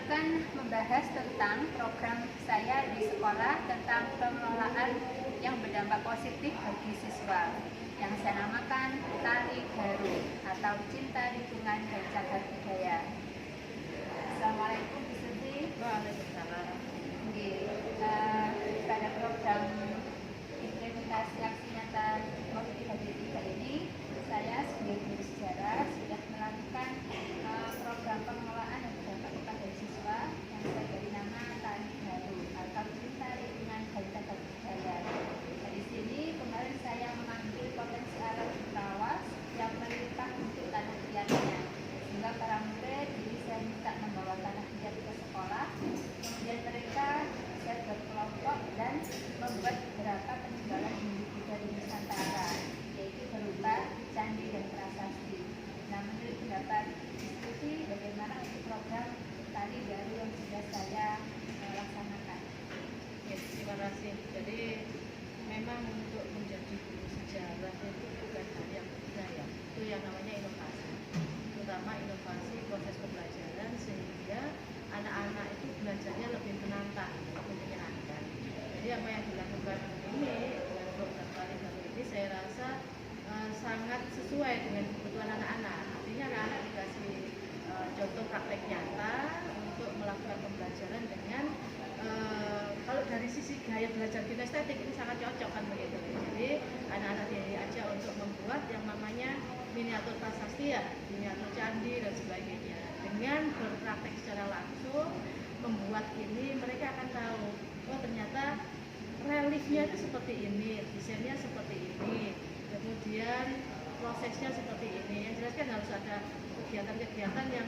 akan membahas tentang program saya di sekolah tentang pengelolaan yang berdampak positif bagi siswa yang saya namakan Tari Garu atau Cinta Lingkungan dan Cagar Budaya. Assalamualaikum Bu Suti. Waalaikumsalam. Pada program implementasi aksi nyata motivasi 3 ini, saya sebagai guru sejarah sudah melakukan program pengelolaan yang berdampak kepada siswa yang saya beri nama Tari Garu atau Cinta Lingkungan dan Cagar Budaya. Dari sini kemarin saya memanggil potensi alam tawas yang melimpah untuk tanah liatnya, sehingga para murid jadi saya minta membawa tanah liat ke sekolah. Kemudian mereka bisa berkelompok dan membuat beberapa peninggalan hindu dari Nusantara, yaitu berupa candi dan prasasti. Nah, menurut pendapat diskusi bagaimana untuk program Tari Garu yang sudah saya laksanakan? Ya, terima kasih. Jadi memang untuk menjadi guru sejarah itu bukan hal yang mudah ya. Itu yang namanya inovasi. Terutama inovasi proses pembelajaran sehingga anak-anak itu belajarnya lebih menantang, lebih menyenangkan. Jadi apa yang dilakukan ini dengan program Tari Garu ini saya rasa sangat sesuai dengan kebutuhan anak-anak. Artinya anak-anak dikasih contoh praktek nyata untuk melakukan pembelajaran dengan kalau dari sisi gaya belajar kinestetik ini sangat cocok kan begitu. Jadi anak-anak diajak untuk membuat yang namanya miniatur prasasti ya, miniatur candi dan sebagainya. Dengan berpraktek secara langsung membuat ini, mereka akan tahu, oh ternyata reliefnya itu seperti ini, desainnya seperti ini, kemudian prosesnya seperti ini. Yang jelas kan harus ada kegiatan-kegiatan yang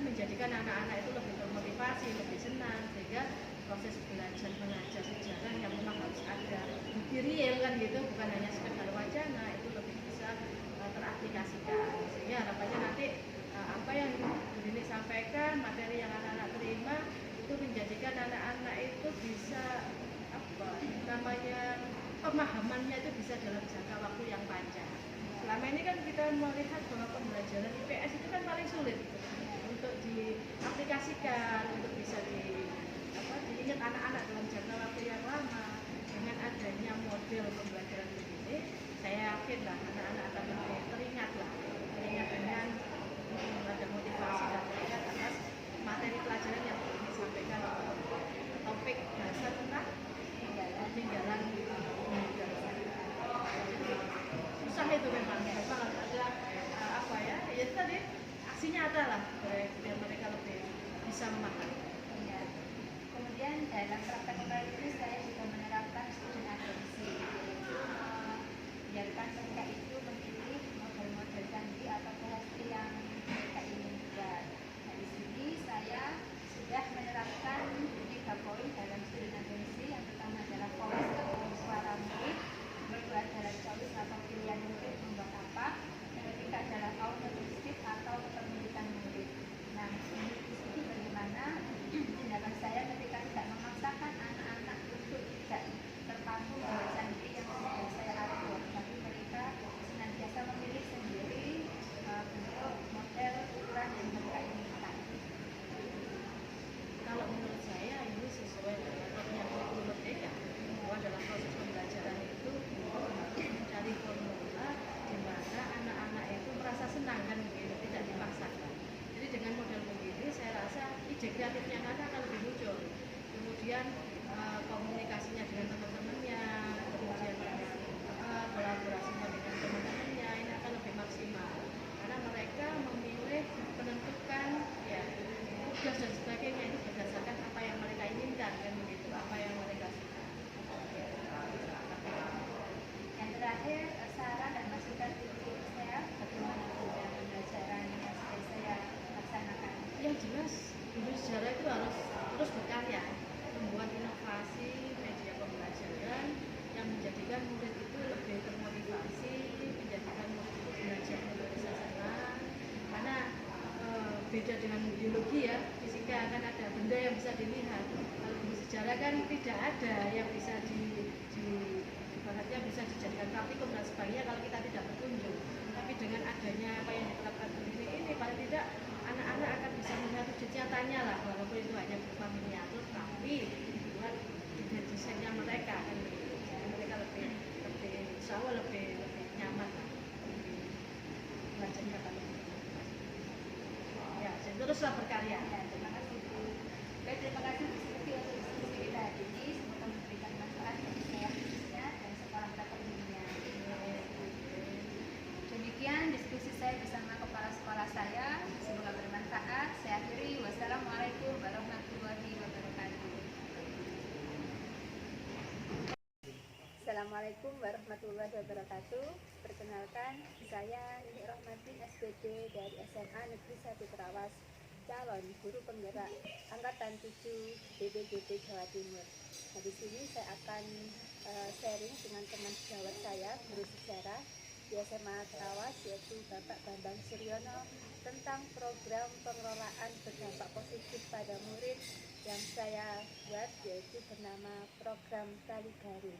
menjadikan anak-anak itu lebih termotivasi, lebih senang, sehingga proses belajar mengajar sejarah yang memang harus ada bukti real kan gitu, bukan hanya sekedar wacana, itu lebih bisa teraplikasikan. Sehingga harapannya nanti apa yang ini sampaikan, materi yang anak-anak terima itu menjadikan anak-anak itu bisa pemahamannya itu bisa dalam jangka waktu yang panjang. Selama ini kan kita melihat bahwa pembelajaran IPS itu kan paling sulit untuk diaplikasikan, untuk bisa diingat anak-anak dalam jangka waktu yang lama. Dengan adanya model pembelajaran begini, saya yakin lah anak-anak akan lebih teringat dengan ada motivasi dan teringat atas materi pelajaran yang disampaikan oleh topik dasar tentang peninggalan susah itu memang harus ada ya tadi aksi nyata lah biar mereka lebih bisa memahami. Ya. Kemudian dalam praktek kemarin ini saya juga menerapkan student agency, biarkan mereka itu memilih model-model candi atau prasasti yang mereka ingin buat. Nah, di sini saya sudah menerapkan 3 poin dalam student agency. Yang pertama adalah choice atau suara murid, berbuat dalam choice atau pilihan murid membuat apa. Yang ketiga adalah ownership atau kepemilikan murid. Nah, ini di sini bagaimana tindakan saya ketika tidak memaksakan anak-anak untuk tidak terpaku pada candi yang sudah saya atur, tapi mereka senantiasa memilih sendiri bentuk model ukuran yang mereka inginkan. Kalau menurut saya ini sesuai dengan yang merdeka, bahwa dalam proses pembelajaran itu mencari formula di mana anak-anak itu merasa senang kan begitu, tidak dipaksakan. Jadi dengan model begini saya rasa ide kreatifnya anak akan lebih muncul. Kemudian komunikasinya dengan teman-temannya, kemudian kolaborasinya dengan teman-temannya ini akan lebih maksimal. Karena mereka memilih menentukan ya tugas dan sebagainya itu berdasarkan apa yang mereka inginkan kan begitu, apa yang mereka suka. Yang terakhir, saran dan masukan untuk saya bagaimana dalam pembelajaran yang sudah saya laksanakan. Yang jelas guru sejarah itu harus terus berkarya, membuat inovasi media pembelajaran yang menjadikan murid itu lebih termotivasi, menjadikan murid itu belajar lebih senang. Karena beda dengan biologi ya, fisika kan ada benda yang bisa dilihat. Kalau di sejarah kan tidak ada yang bisa ibaratnya bisa dijadikan praktikum dan sebagainya kalau kita tidak berkunjung. Tapi dengan adanya apa yang diterapkan ini paling tidak anak-anak akan bisa melihat wujud nyatanya kenyamanan mereka kan gitu. Jadi mereka lebih insya Allah lebih nyaman lah, lebih belajarnya kalau gitu. Ya, jadi teruslah berkarya. Ya, terima kasih Bu. Baik, terima kasih Bu Siti untuk diskusi kita hari ini. Semoga memberikan manfaat bagi saya khususnya dan sekolah kita tentunya. Demikian diskusi saya bersama kepala sekolah saya. Semoga bermanfaat. Saya akhiri. Wassalamualaikum warahmatullahi wabarakatuh. Assalamualaikum warahmatullahi wabarakatuh. Perkenalkan, saya Nini Rahmatin SPD dari SMA Negeri 1 Trawas, calon guru penggerak angkatan 7 BPJP Jawa Timur. Nah, di sini saya akan sharing dengan teman sejawat saya, guru sejarah di SMA Trawas, yaitu Bapak Bambang Suryono, tentang program pengelolaan berdampak positif pada murid yang saya buat, yaitu bernama program Kali Garu.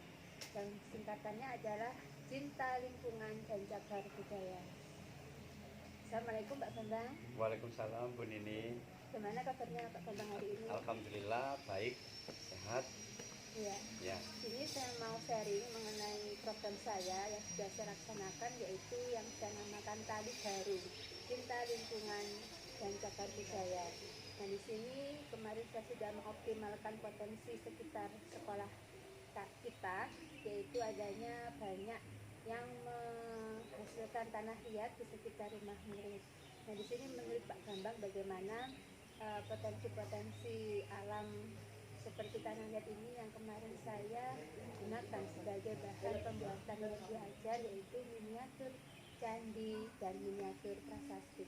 Dan singkatannya adalah Cinta Lingkungan dan Cagar Budaya. Assalamualaikum Pak Bambang. Waalaikumsalam Bu Nini. Gimana kabarnya Pak Bambang hari ini? Alhamdulillah baik, sehat. Iya. Ya. Ini saya mau sharing mengenai program saya yang sudah saya laksanakan, yaitu yang saya namakan Kali Garu, Cinta Lingkungan dan Cagar Budaya. Nah, di sini kemarin saya sudah mengoptimalkan potensi sekitar sekolah kita, yaitu adanya banyak yang menghasilkan tanah liat di sekitar rumah murid. Nah, di sini menurut Pak Bambang bagaimana potensi-potensi alam seperti tanah liat ini yang kemarin saya gunakan sebagai bahan pembuatan media ajar, yaitu miniatur candi dan miniatur prasasti.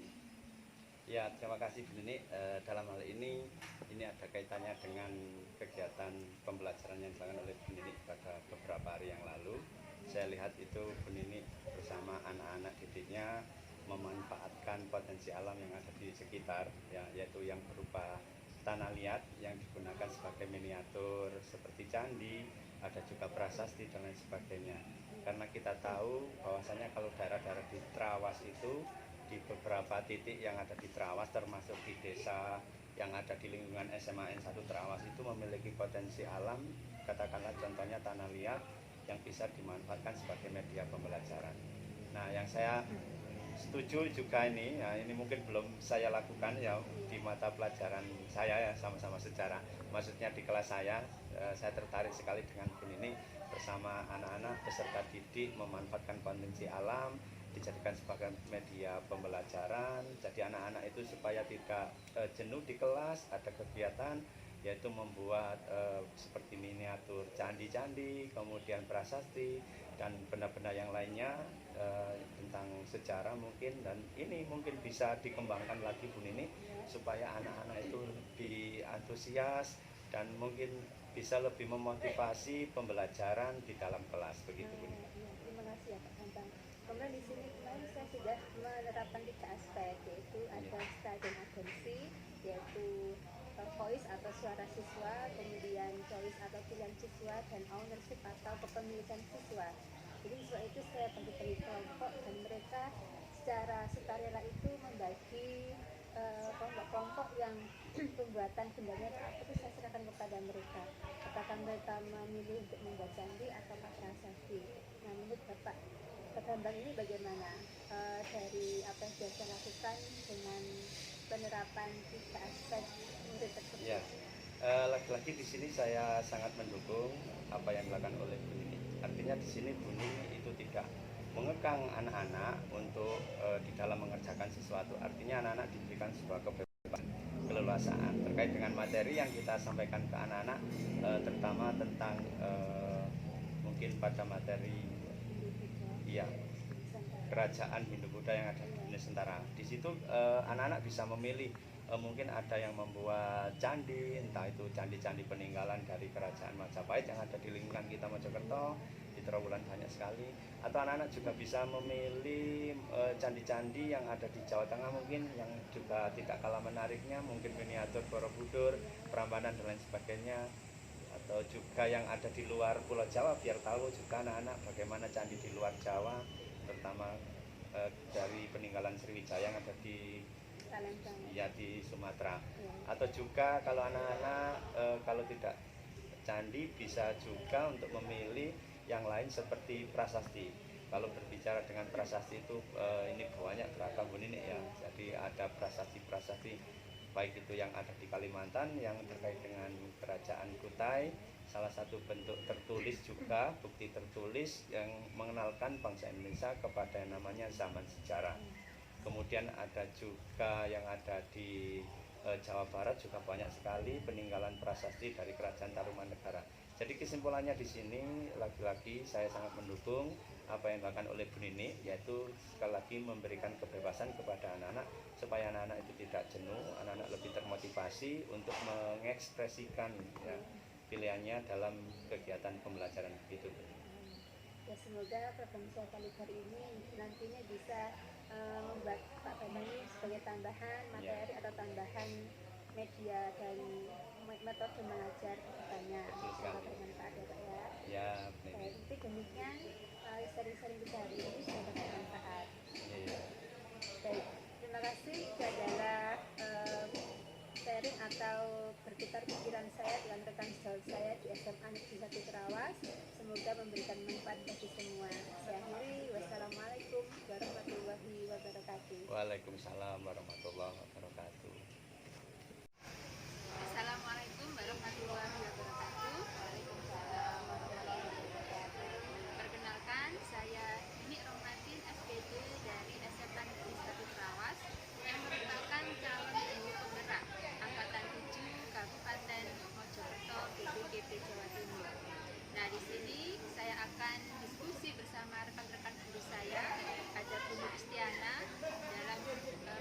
Ya, terima kasih Bu Nini. Dalam hal ini ada kaitannya dengan kegiatan pembelajaran yang dilakukan oleh Bu Nini pada beberapa hari yang lalu. Saya lihat itu Bu Nini bersama anak-anak didiknya memanfaatkan potensi alam yang ada di sekitar, ya, yaitu yang berupa tanah liat yang digunakan sebagai miniatur seperti candi, ada juga prasasti dan lain sebagainya. Karena kita tahu bahwasanya kalau daerah-daerah di Trawas itu, di beberapa titik yang ada di Trawas termasuk di desa yang ada di lingkungan SMA N1 Trawas itu memiliki potensi alam, katakanlah contohnya tanah liat yang bisa dimanfaatkan sebagai media pembelajaran. Nah, yang saya setuju juga ini, ya, ini mungkin belum saya lakukan ya di mata pelajaran saya ya, sama-sama sejarah. Maksudnya di kelas saya tertarik sekali dengan Bu Nini bersama anak-anak peserta didik memanfaatkan potensi alam dijadikan sebagai media pembelajaran. Jadi anak-anak itu supaya tidak jenuh di kelas, ada kegiatan yaitu membuat seperti miniatur candi-candi, kemudian prasasti dan benda-benda yang lainnya tentang sejarah mungkin, dan ini mungkin bisa dikembangkan lagi Bu Nini supaya anak-anak itu lebih antusias dan mungkin bisa lebih memotivasi pembelajaran di dalam kelas begitu Bu Nini. Terima kasih ya Pak Bambang. Kemudian di sini kemarin saya sudah menerapkan 3 aspek, yaitu ada style dan agensi, yaitu voice atau suara siswa, kemudian choice atau pilihan siswa, dan ownership atau kepemilikan siswa. Jadi siswa itu saya bagi kelompok dan mereka secara sukarela itu membagi kelompok-kelompok yang pembuatan bendanya apa itu saya serahkan kepada mereka. Apakah mereka memilih untuk membuat candi atau prasasti. Nah, menurut Bapak Bambang ini bagaimana dari apa yang sudah saya lakukan dengan penerapan 3 aspek murid tersebut? Ya, lagi-lagi di sini saya sangat mendukung apa yang dilakukan oleh Bu Nini. Artinya di sini Bu Nini itu tidak mengekang anak-anak untuk di dalam mengerjakan sesuatu. Artinya anak-anak diberikan sebuah kebebasan, keleluasaan terkait dengan materi yang kita sampaikan ke anak-anak, terutama tentang mungkin pada materi ya kerajaan Hindu-Buddha yang ada di Nusantara. Di situ anak-anak bisa memilih, mungkin ada yang membuat candi, entah itu candi-candi peninggalan dari kerajaan Majapahit yang ada di lingkungan kita Mojokerto, di Trawulan banyak sekali. Atau anak-anak juga bisa memilih candi-candi yang ada di Jawa Tengah mungkin yang juga tidak kalah menariknya, mungkin miniatur Borobudur, Prambanan dan lain sebagainya. Atau juga yang ada di luar Pulau Jawa, biar tahu juga anak-anak bagaimana candi di luar Jawa, terutama dari peninggalan Sriwijaya yang ada di di Sumatera. Atau juga kalau anak-anak kalau tidak candi, bisa juga untuk memilih yang lain seperti prasasti. Kalau berbicara dengan prasasti itu ini banyak beragam Bu Ninik ya. Jadi ada prasasti-prasasti baik itu yang ada di Kalimantan yang terkait dengan Kerajaan Kutai, salah satu bentuk tertulis juga, bukti tertulis yang mengenalkan bangsa Indonesia kepada yang namanya zaman sejarah. Kemudian ada juga yang ada di Jawa Barat juga banyak sekali peninggalan prasasti dari Kerajaan Tarumanegara. Jadi kesimpulannya di sini lagi-lagi saya sangat mendukung apa yang dilakukan oleh Bu Ninik, yaitu sekali lagi memberikan kebebasan kepada anak-anak supaya anak-anak itu tidak jenuh, anak-anak lebih termotivasi untuk mengekspresikan ya, pilihannya dalam kegiatan pembelajaran begitu. Ya, semoga program Usaha Kaliber ini nantinya bisa membuat Pak Bambang ini sebagai tambahan materi atau tambahan media dari metode mengajar kedepannya. Sangat bermanfaat ya Pak ya. Ya, Tapi demikian sering-sering kita hari ini sudah bermanfaat. Baik, terima kasih. Itu adalah sharing atau bertukar pikiran saya dengan rekan sejawat saya di SMA Negeri 1 Trawas. Semoga memberikan manfaat bagi semua. Saya akhiri, wassalamualaikum warahmatullahi wabarakatuh. Waalaikumsalam warahmatullahi wabarakatuh. Assalamualaikum warahmatullahi wabarakatuh. Waalaikumsalam warahmatullahi wabarakatuh. Perkenalkan, saya Ninik Romantin SPD dari SMA Negeri 1 Trawas yang merupakan calon guru penggerak angkatan 7 Kabupaten Mojokerto BPKB Jawa Timur. Nah, di sini saya akan diskusi bersama rekan-rekan guru saya. Ada Bu Kristiana dalam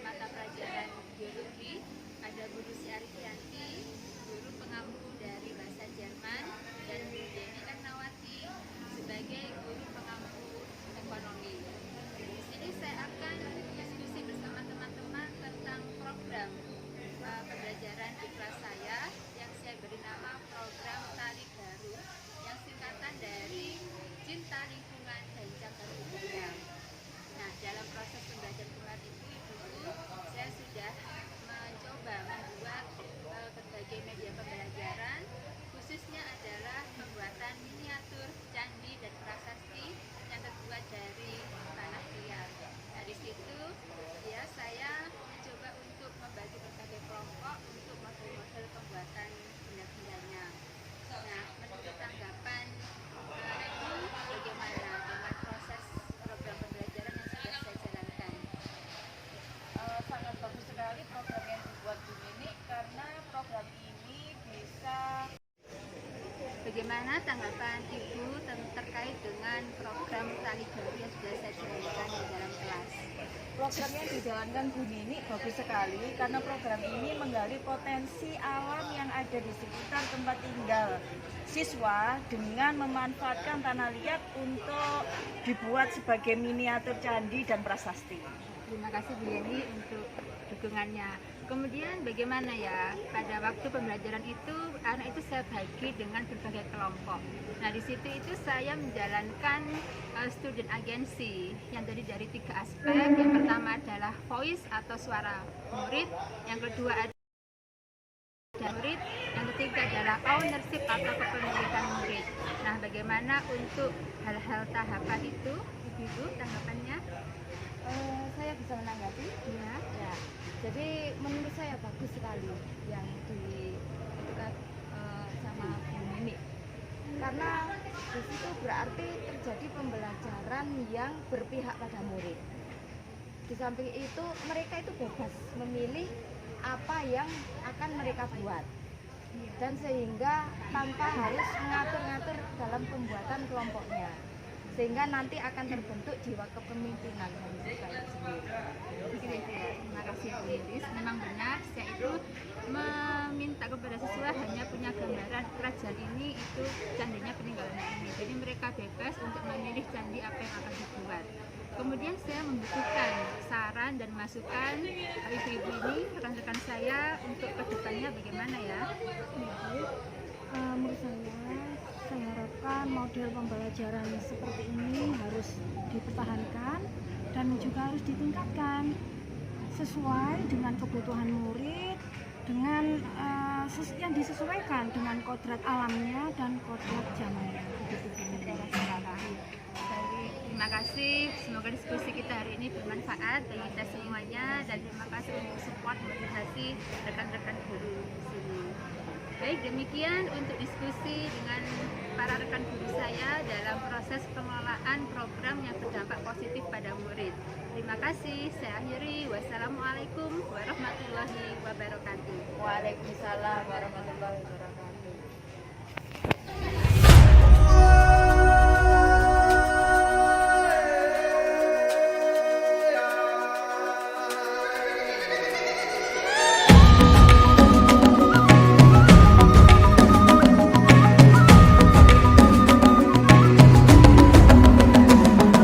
mata pelajaran biologi, ada Bu Lucy Arifianti, guru pengampu dari bahasa Jerman, dan Bu Deni Ernawati sebagai guru pengampu ekonomi. Di sini saya akan diskusi bersama teman-teman tentang program pembelajaran di kelas saya yang saya beri nama program Tali Baru, yang singkatan dari Cinta Lingkungan dan Cagar Budaya. Nah, dalam proses pembelajaran kemarin itu Ibu, saya sudah mencoba membuat berbagai media pembelajaran, khususnya adalah pembuatan miniatur candi dan prasasti yang terbuat dari tanah liat. Nah, di situ ya saya mencoba untuk membagi berbagai kelompok untuk model-model pembuatan benda-bendanya. Nah, menurut tanggapan Ibu, bagaimana dengan proses program pembelajaran yang sudah saya jalankan? Sangat bagus sekali program yang dibuat Bu Ninik, karena program ini bisa. Bagaimana tanggapan Ibu terkait dengan program Tali Baru yang sudah saya jalankan di dalam kelas? Program yang dijalankan Bu Ninik bagus sekali karena program ini menggali potensi alam yang ada di sekitar tempat tinggal siswa dengan memanfaatkan tanah liat untuk dibuat sebagai miniatur candi dan prasasti. Terima kasih Bu Yeni untuk dukungannya. Kemudian bagaimana ya pada waktu pembelajaran itu anak itu saya bagi dengan berbagai kelompok. Nah, di situ itu saya menjalankan student agency yang terdiri dari 3 aspek. Yang pertama adalah voice atau suara murid, yang kedua adalah murid, yang ketiga adalah ownership atau kepemilikan murid. Nah, bagaimana untuk hal-hal tahapan itu, Ibu tanggapannya? Saya bisa menanggapi. Ya. Ya, jadi menurut saya bagus sekali yang dilakukan sama Bu Ninik, karena di situ berarti terjadi pembelajaran yang berpihak pada murid. Di samping itu mereka itu bebas memilih apa yang akan mereka buat, dan sehingga tanpa harus mengatur-ngatur dalam pembuatan kelompoknya, sehingga nanti akan terbentuk jiwa kepemimpinan yang siswa itu sendiri. Terima kasih Bu Iris. Memang benar, saya itu meminta kepada siswa hanya punya gambaran kerajaan ini itu candinya peninggalan ini. Jadi mereka bebas untuk memilih candi apa yang akan dibuat. Kemudian saya membutuhkan saran dan masukan ibu-ibu ini, rekan-rekan saya untuk kedepannya bagaimana ya? Menurut saya harapkan model pembelajaran seperti ini harus dipertahankan dan juga harus ditingkatkan sesuai dengan kebutuhan murid, dengan yang disesuaikan dengan kodrat alamnya dan kodrat zamannya. Baik, terima kasih. Semoga diskusi kita hari ini bermanfaat bagi kita semuanya dan terima kasih untuk support motivasi rekan-rekan guru di sini. Baik, demikian untuk diskusi dengan para rekan guru saya dalam proses pengelolaan program yang berdampak positif pada murid. Terima kasih. Saya akhiri. Wassalamualaikum warahmatullahi wabarakatuh. Waalaikumsalam warahmatullahi wabarakatuh.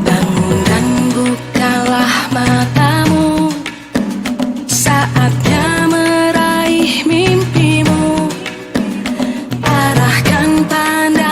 Bangun dan bukalah matamu, saatnya meraih mimpimu. Arahkan pandang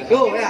Go ya.